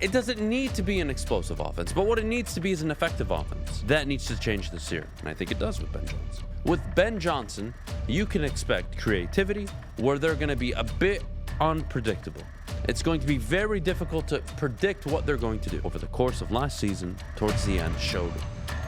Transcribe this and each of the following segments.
It doesn't need to be an explosive offense, but what it needs to be is an effective offense. That needs to change this year, and I think it does with Ben Johnson. With Ben Johnson, you can expect creativity where they're going to be a bit unpredictable. It's going to be very difficult to predict what they're going to do. Over the course of last season, towards the end, showed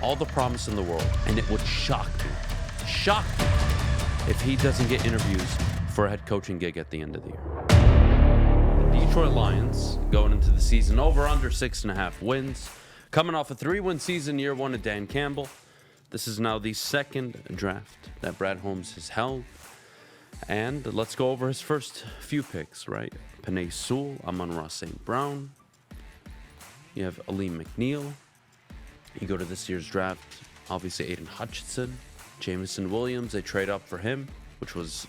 all the promise in the world, and it would shock me, if he doesn't get interviews for a head coaching gig at the end of the year. The Detroit Lions going into the season over under 6.5 wins, coming off a 3-win season year one of Dan Campbell. This is now the second draft that Brad Holmes has held. And let's go over his first few picks, right? Penei Sewell, Amon-Ra St. Brown. You have Aleem McNeil. You go to this year's draft, obviously Aiden Hutchinson, Jameson Williams. They trade up for him, which was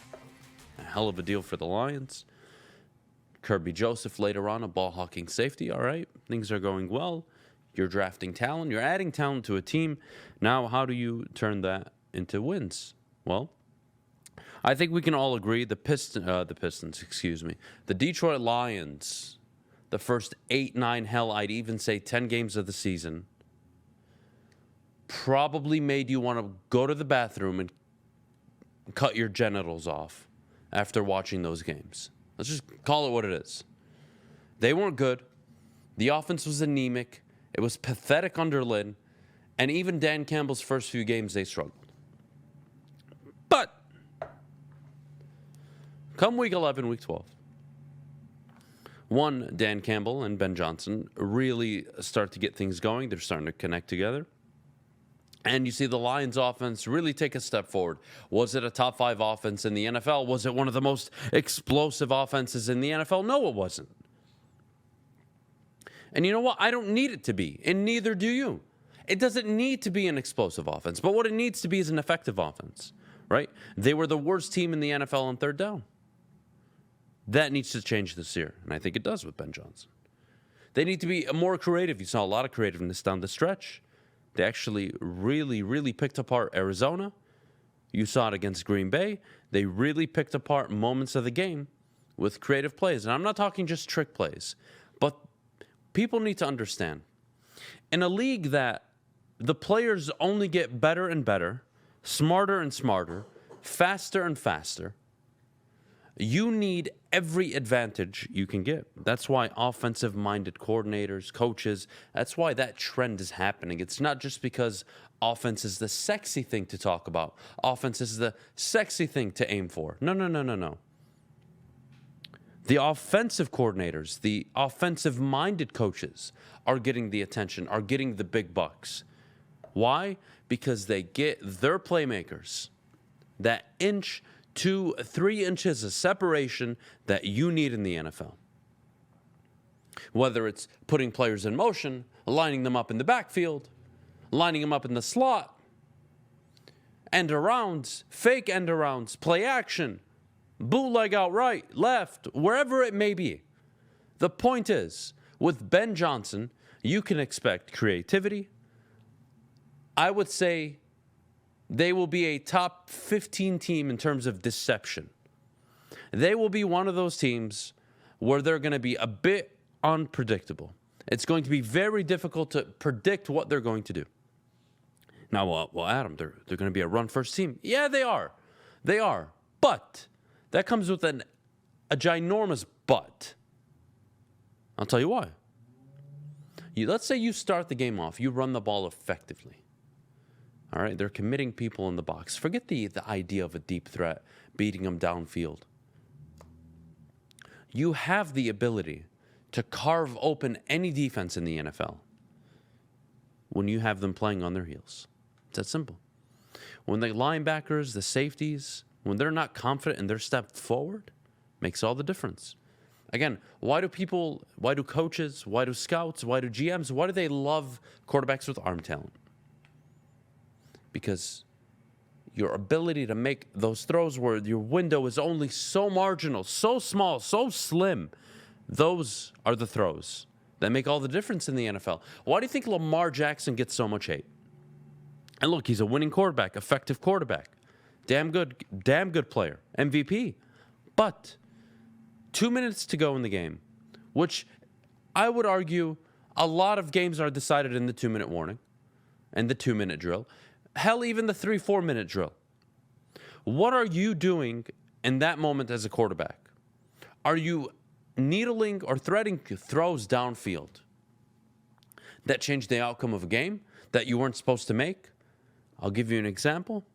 a hell of a deal for the Lions. Kirby Joseph later on, a ball-hawking safety. All right, things are going well. You're drafting talent. You're adding talent to a team. Now, how do you turn that into wins? Well, I think we can all agree the Detroit Lions, the first 8, 9, hell, I'd even say 10 games of the season, probably made you want to go to the bathroom and cut your genitals off after watching those games. Let's just call it what it is. They weren't good. The offense was anemic. It was pathetic under Lynn. And even Dan Campbell's first few games, they struggled. But come week 11, week 12, Dan Campbell and Ben Johnson really start to get things going. They're starting to connect together. And you see the Lions offense really take a step forward. Was it a top 5 offense in the NFL? Was it one of the most explosive offenses in the NFL? No, it wasn't. And you know what? I don't need it to be, and neither do you. It doesn't need to be an explosive offense, but what it needs to be is an effective offense, right? They were the worst team in the NFL on third down. That needs to change this year, and I think it does with Ben Johnson. They need to be more creative. You saw a lot of creativeness down the stretch. They actually really picked apart Arizona. You saw it against Green Bay. They really picked apart moments of the game with creative plays. And I'm not talking just trick plays, but people need to understand. In a league that the players only get better and better, smarter and smarter, faster and faster, you need every advantage you can get. That's why offensive-minded coordinators, coaches, that's why that trend is happening. It's not just because offense is the sexy thing to talk about. Offense is the sexy thing to aim for. No. The offensive coordinators, the offensive-minded coaches are getting the attention, are getting the big bucks. Why? Because they get their playmakers that 2, 3 inches of separation that you need in the NFL. Whether it's putting players in motion, lining them up in the backfield, lining them up in the slot, end-arounds, fake end-arounds, play action, bootleg out right, left, wherever it may be. The point is, with Ben Johnson, you can expect creativity. I would say they will be a top 15 team in terms of deception. They will be one of those teams where they're going to be a bit unpredictable. It's going to be very difficult to predict what they're going to do. Now, well, Adam, they're going to be a run-first team. Yeah, they are. They are. But that comes with a ginormous but. I'll tell you why. Let's say you start the game off. You run the ball effectively. All right, they're committing people in the box. Forget the idea of a deep threat, beating them downfield. You have the ability to carve open any defense in the NFL when you have them playing on their heels. It's that simple. When the linebackers, the safeties, when they're not confident in their step forward, makes all the difference. Again, why do coaches, why do scouts, why do GMs, why do they love quarterbacks with arm talent? Because your ability to make those throws where your window is only so marginal, so small, so slim, those are the throws that make all the difference in the NFL. Why do you think Lamar Jackson gets so much hate? And look, he's a winning quarterback, effective quarterback, damn good player, MVP. But 2 minutes to go in the game, which I would argue a lot of games are decided in the 2-minute warning and the 2-minute drill. Hell, even the 3-4-minute drill. What are you doing in that moment as a quarterback? Are you needling or threading throws downfield that changed the outcome of a game that you weren't supposed to make? I'll give you an example.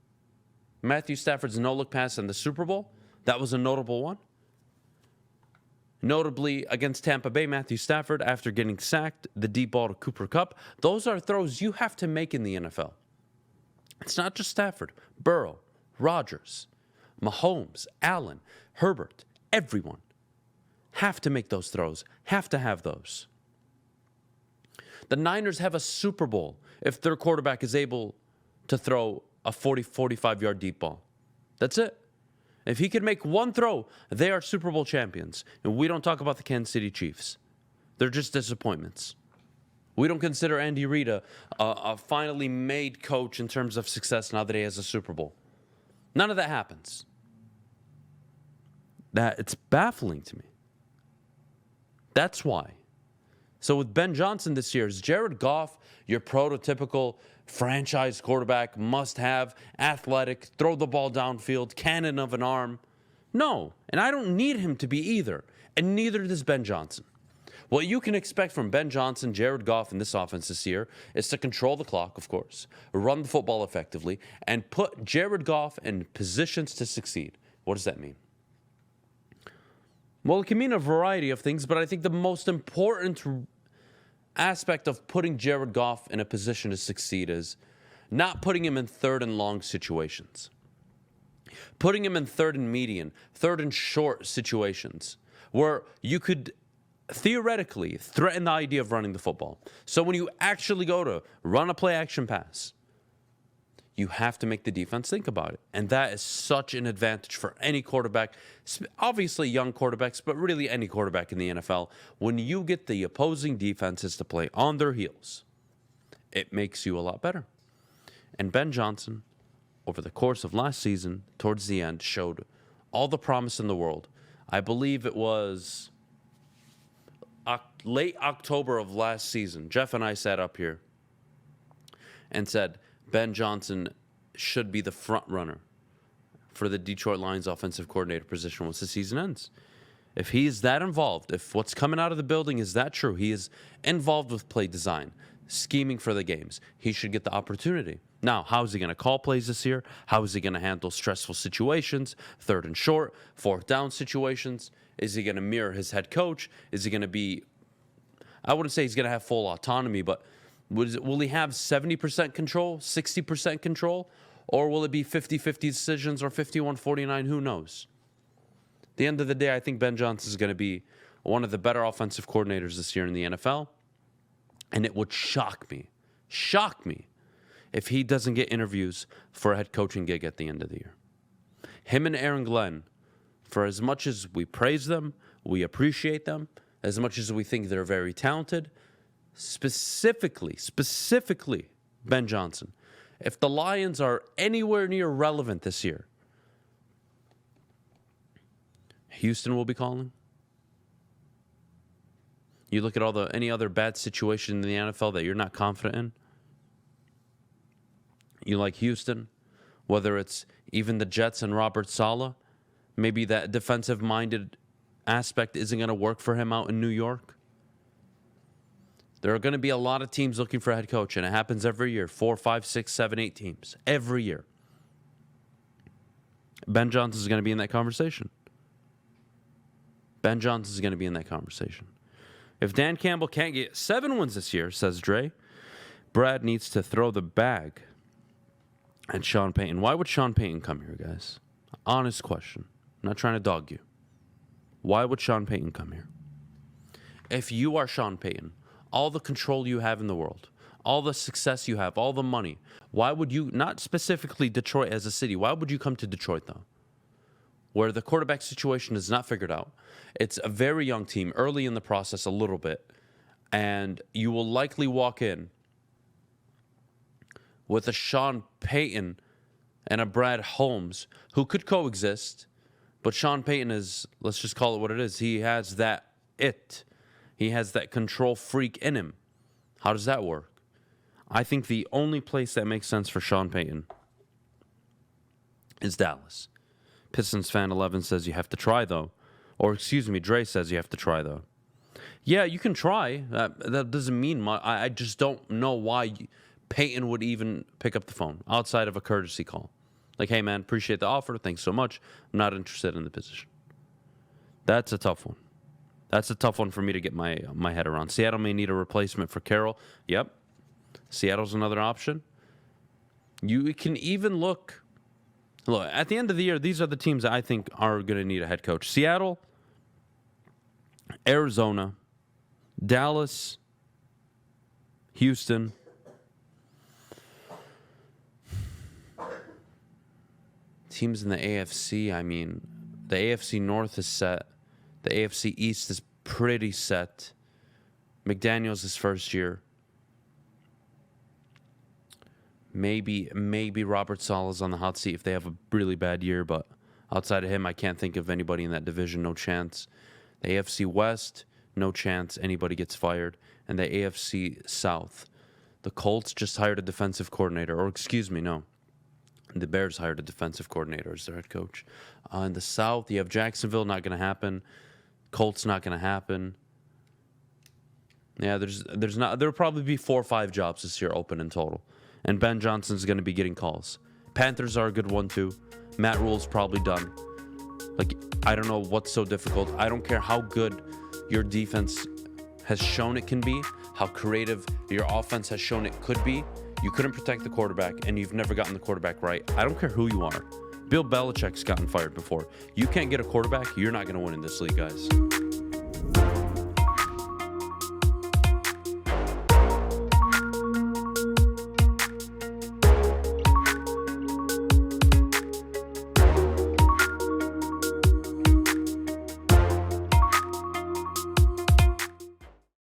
Matthew Stafford's no-look pass in the Super Bowl, that was a notable one. Notably, against Tampa Bay, Matthew Stafford, after getting sacked, the deep ball to Cooper Kupp, those are throws you have to make in the NFL. It's not just Stafford. Burrow, Rodgers, Mahomes, Allen, Herbert, everyone have to make those throws, have to have those. The Niners have a Super Bowl if their quarterback is able to throw a 40, 45-yard deep ball. That's it. If he can make one throw, they are Super Bowl champions. And we don't talk about the Kansas City Chiefs. They're just disappointments. We don't consider Andy Reid a finally made coach in terms of success now that he has a Super Bowl. None of that happens. It's baffling to me. That's why. So with Ben Johnson this year, is Jared Goff your prototypical franchise quarterback, must-have, athletic, throw the ball downfield, cannon of an arm? No, and I don't need him to be either, and neither does Ben Johnson. What you can expect from Ben Johnson, Jared Goff, in this offense this year is to control the clock, of course, run the football effectively, and put Jared Goff in positions to succeed. What does that mean? Well, it can mean a variety of things, but I think the most important aspect of putting Jared Goff in a position to succeed is not putting him in third and long situations. Putting him in third and median, third and short situations where you could theoretically threaten the idea of running the football. So when you actually go to run a play action pass, you have to make the defense think about it. And that is such an advantage for any quarterback, obviously young quarterbacks, but really any quarterback in the NFL. When you get the opposing defenses to play on their heels, it makes you a lot better. And Ben Johnson, over the course of last season, towards the end, showed all the promise in the world. I believe it was late October of last season. Jeff and I sat up here and said, Ben Johnson should be the front runner for the Detroit Lions offensive coordinator position once the season ends. If he is that involved, if what's coming out of the building is that true, he is involved with play design, scheming for the games, he should get the opportunity. Now, how is he going to call plays this year? How is he going to handle stressful situations, third and short, fourth down situations? Is he going to mirror his head coach? Is he going to be, I wouldn't say he's going to have full autonomy, but will he have 70% control, 60% control? Or will it be 50-50 decisions or 51-49? Who knows? At the end of the day, I think Ben Johnson is going to be one of the better offensive coordinators this year in the NFL. And it would shock me, if he doesn't get interviews for a head coaching gig at the end of the year. Him and Aaron Glenn, for as much as we praise them, we appreciate them, as much as we think they're very talented, specifically, Ben Johnson, if the Lions are anywhere near relevant this year, Houston will be calling. You look at any other bad situation in the NFL that you're not confident in. You like Houston, whether it's even the Jets and Robert Saleh, maybe that defensive-minded aspect isn't going to work for him out in New York. There are going to be a lot of teams looking for a head coach, and it happens every year. 4, 5, 6, 7, 8 teams. Every year. Ben Johnson is going to be in that conversation. Ben Johnson is going to be in that conversation. If Dan Campbell can't get 7 wins this year, says Dre, Brad needs to throw the bag at Sean Payton. Why would Sean Payton come here, guys? Honest question. I'm not trying to dog you. Why would Sean Payton come here? If you are Sean Payton, all the control you have in the world, all the success you have, all the money, why would you, not specifically Detroit as a city, why would you come to Detroit, though? Where the quarterback situation is not figured out. It's a very young team, early in the process a little bit, and you will likely walk in with a Sean Payton and a Brad Holmes who could coexist, but Sean Payton is, let's just call it what it is, he has that it. He has that control freak in him. How does that work? I think the only place that makes sense for Sean Payton is Dallas. Pistons fan 11 says you have to try, though. Or, excuse me, Dre says you have to try, though. Yeah, you can try. That doesn't mean much. I just don't know why Payton would even pick up the phone outside of a courtesy call. Like, hey, man, appreciate the offer. Thanks so much. I'm not interested in the position. That's a tough one. That's a tough one for me to get my head around. Seattle may need a replacement for Carroll. Yep. Seattle's another option. You can even look, at the end of the year, these are the teams that I think are going to need a head coach. Seattle, Arizona, Dallas, Houston. Teams in the AFC, I mean, the AFC North is set. The AFC East is pretty set. McDaniels' his first year. Maybe Robert Saleh's on the hot seat if they have a really bad year, but outside of him, I can't think of anybody in that division. No chance. The AFC West, no chance anybody gets fired. And the AFC South, the Colts just hired a defensive coordinator. Or excuse me, no. The Bears hired a defensive coordinator as their head coach. In the South, you have Jacksonville, not going to happen. Colts, not going to happen. Yeah, there'll probably be 4 or 5 jobs this year open in total. And Ben Johnson's going to be getting calls. Panthers are a good one, too. Matt Rule's probably done. Like, I don't know what's so difficult. I don't care how good your defense has shown it can be, how creative your offense has shown it could be. You couldn't protect the quarterback, and you've never gotten the quarterback right. I don't care who you are. Bill Belichick's gotten fired before. You can't get a quarterback, you're not going to win in this league, guys.